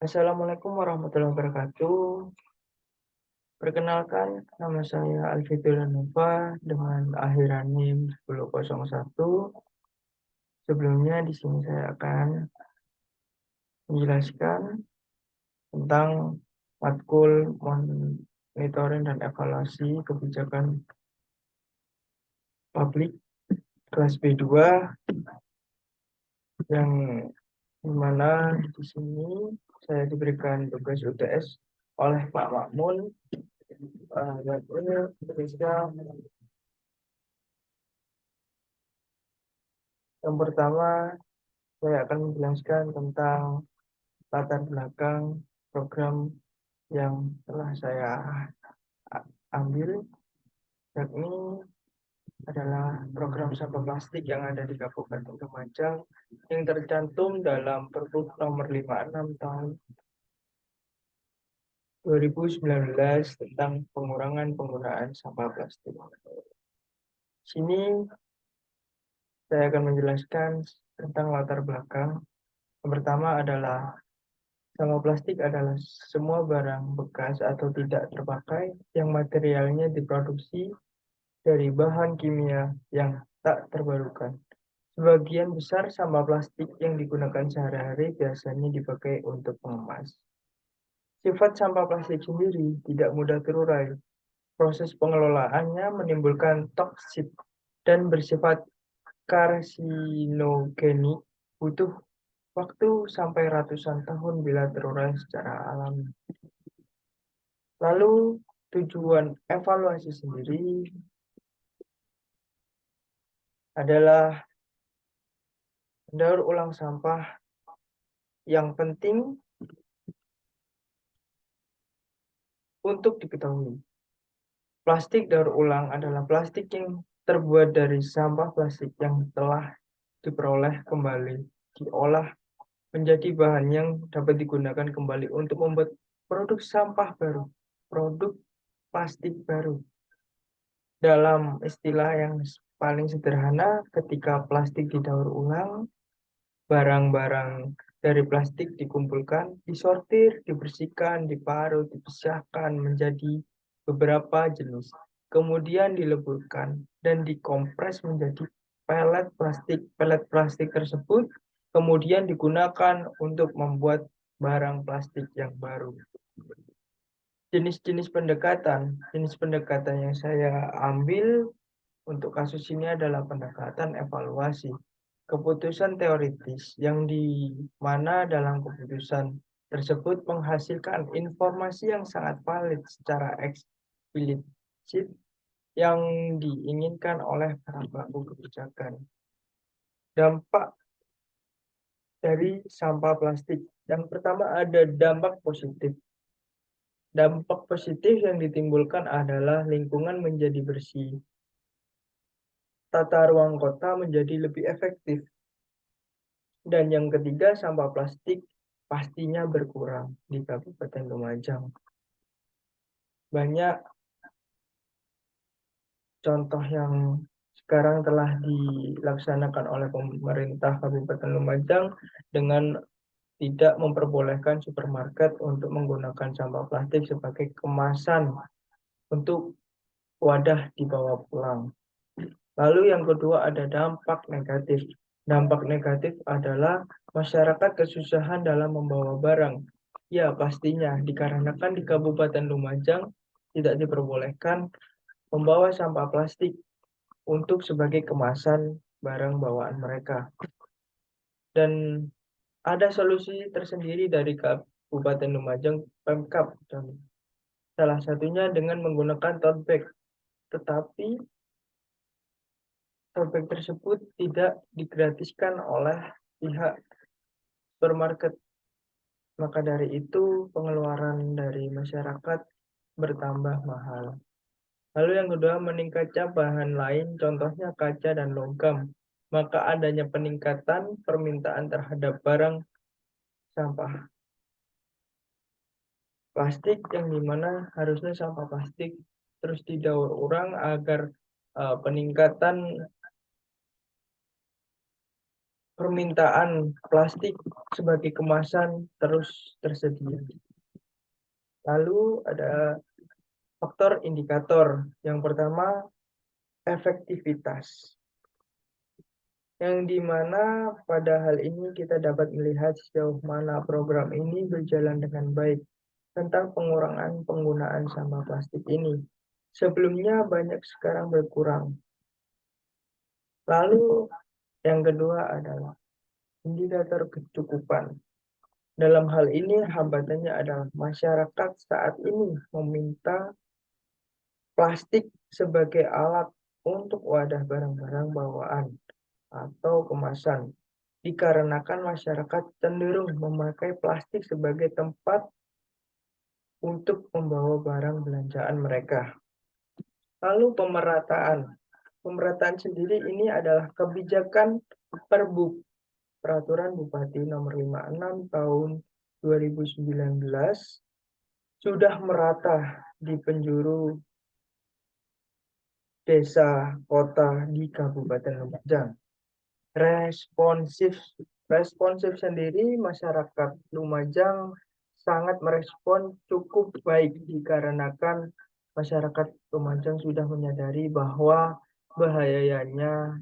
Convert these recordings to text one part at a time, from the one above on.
Assalamualaikum warahmatullahi wabarakatuh. Perkenalkan, nama saya Alfitur Nova dengan akhiran NIM 1001. Sebelumnya di sini saya akan menjelaskan tentang matkul monitoring dan evaluasi kebijakan publik kelas B2 yang dimana di sini saya diberikan tugas UTS oleh Pak Makmun. Yang pertama, saya akan menjelaskan tentang latar belakang program yang telah saya ambil, yakni adalah program sampah plastik yang ada di Kabupaten Lumajang yang tercantum dalam Pergub nomor 56 tahun 2019 tentang pengurangan penggunaan sampah plastik. Sini saya akan menjelaskan tentang latar belakang. Yang pertama adalah sampah plastik adalah semua barang bekas atau tidak terpakai yang materialnya diproduksi dari bahan kimia yang tak terbarukan. Sebagian besar sampah plastik yang digunakan sehari-hari biasanya dipakai untuk mengemas. Sifat sampah plastik sendiri tidak mudah terurai. Proses pengelolaannya menimbulkan toksit dan bersifat karsinogenik, butuh waktu sampai ratusan tahun bila terurai secara alami. Lalu tujuan evaluasi sendiri adalah mendaur ulang sampah. Yang penting untuk diketahui, plastik daur ulang adalah plastik yang terbuat dari sampah plastik yang telah diperoleh kembali, diolah menjadi bahan yang dapat digunakan kembali untuk membuat produk sampah baru, produk plastik baru. Dalam istilah yang paling sederhana, ketika plastik didaur ulang, barang-barang dari plastik dikumpulkan, disortir, dibersihkan, diparut, dipisahkan menjadi beberapa jenis. Kemudian dileburkan dan dikompres menjadi pelet plastik. Pelet plastik tersebut kemudian digunakan untuk membuat barang plastik yang baru. Jenis pendekatan yang saya ambil untuk kasus ini adalah pendekatan evaluasi. Keputusan teoritis yang di mana dalam keputusan tersebut menghasilkan informasi yang sangat valid secara eksplisit yang diinginkan oleh para pelaku kebijakan. Dampak dari sampah plastik. Yang pertama ada dampak positif. Dampak positif yang ditimbulkan adalah lingkungan menjadi bersih. Tata ruang kota menjadi lebih efektif. Dan yang ketiga, sampah plastik pastinya berkurang di Kabupaten Lumajang. Banyak contoh yang sekarang telah dilaksanakan oleh pemerintah Kabupaten Lumajang dengan tidak memperbolehkan supermarket untuk menggunakan sampah plastik sebagai kemasan untuk wadah dibawa pulang. Lalu yang kedua ada dampak negatif. Dampak negatif adalah masyarakat kesusahan dalam membawa barang. Ya, pastinya dikarenakan di Kabupaten Lumajang tidak diperbolehkan membawa sampah plastik untuk sebagai kemasan barang bawaan mereka. Dan ada solusi tersendiri dari Kabupaten Lumajang, Pemkab. Salah satunya dengan menggunakan tote bag. Tetapi tote bag tersebut tidak digratiskan oleh pihak supermarket. Maka dari itu pengeluaran dari masyarakat bertambah mahal. Lalu yang kedua, meningkatnya bahan lain, contohnya kaca dan logam. Maka adanya peningkatan permintaan terhadap barang sampah plastik yang dimana harusnya sampah plastik terus didaur ulang agar peningkatan permintaan plastik sebagai kemasan terus tersedia. Lalu ada faktor indikator. Yang pertama, efektivitas. Yang dimana pada hal ini kita dapat melihat sejauh mana program ini berjalan dengan baik tentang pengurangan penggunaan sampah plastik ini. Sebelumnya banyak, sekarang berkurang. Lalu yang kedua adalah indikator kecukupan. Dalam hal ini hambatannya adalah masyarakat saat ini meminta plastik sebagai alat untuk wadah barang-barang bawaan atau kemasan, dikarenakan masyarakat cenderung memakai plastik sebagai tempat untuk membawa barang belanjaan mereka. Lalu pemerataan. Pemerataan sendiri ini adalah kebijakan Peraturan Bupati Nomor 56 Tahun 2019 sudah merata di penjuru desa, kota di Kabupaten Lumajang. Responsif sendiri masyarakat Lumajang sangat merespon cukup baik dikarenakan masyarakat Lumajang sudah menyadari bahwa bahayanya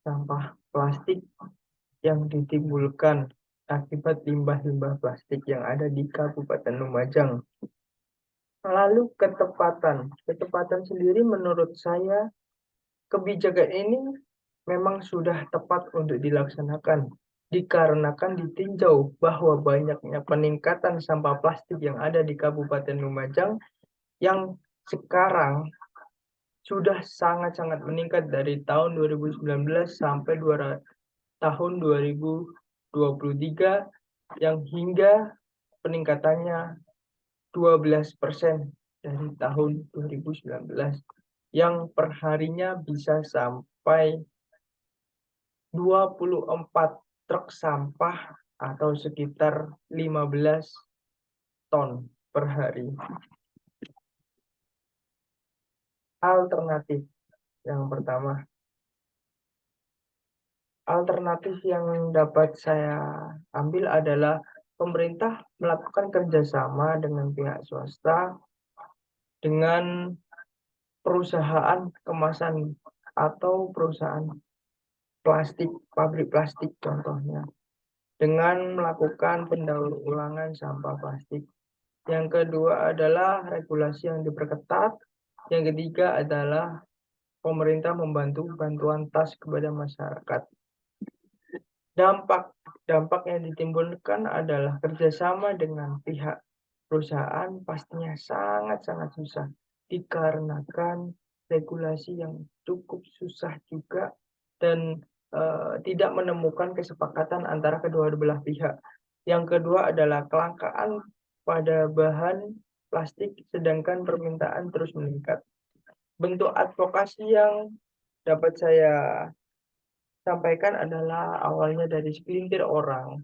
sampah plastik yang ditimbulkan akibat limbah-limbah plastik yang ada di Kabupaten Lumajang. Lalu ketepatan. Ketepatan sendiri menurut saya kebijakan ini memang sudah tepat untuk dilaksanakan dikarenakan ditinjau bahwa banyaknya peningkatan sampah plastik yang ada di Kabupaten Lumajang yang sekarang sudah sangat-sangat meningkat dari tahun 2019 sampai tahun 2023 yang hingga peningkatannya 12% dari tahun 2019 yang perharinya bisa sampai 24 truk sampah atau sekitar 15 ton per hari. Alternatif yang pertama. Alternatif yang dapat saya ambil adalah pemerintah melakukan kerjasama dengan pihak swasta, dengan perusahaan kemasan atau perusahaan plastik, pabrik plastik contohnya, dengan melakukan pendaur ulangan sampah plastik. Yang kedua adalah regulasi yang diperketat. Yang ketiga adalah pemerintah membantu bantuan tas kepada masyarakat. Dampak yang ditimbulkan adalah kerjasama dengan pihak perusahaan pastinya sangat-sangat susah dikarenakan regulasi yang cukup susah juga dan tidak menemukan kesepakatan antara kedua belah pihak. Yang kedua adalah kelangkaan pada bahan plastik sedangkan permintaan terus meningkat. Bentuk advokasi yang dapat saya sampaikan adalah awalnya dari segelintir orang,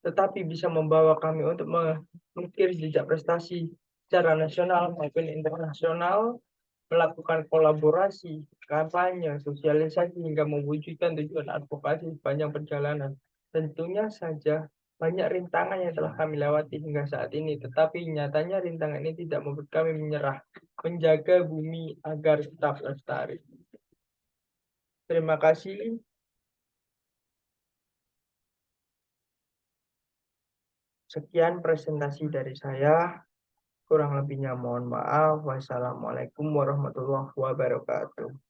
tetapi bisa membawa kami untuk mengukir jejak prestasi secara nasional maupun internasional, melakukan kolaborasi, kampanye, sosialisasi, hingga mewujudkan tujuan advokasi sepanjang perjalanan. Tentunya saja banyak rintangan yang telah kami lewati hingga saat ini, tetapi nyatanya rintangan ini tidak membuat kami menyerah, menjaga bumi agar tetap lestari. Terima kasih. Sekian presentasi dari saya. Kurang lebihnya mohon maaf. Wassalamualaikum warahmatullahi wabarakatuh.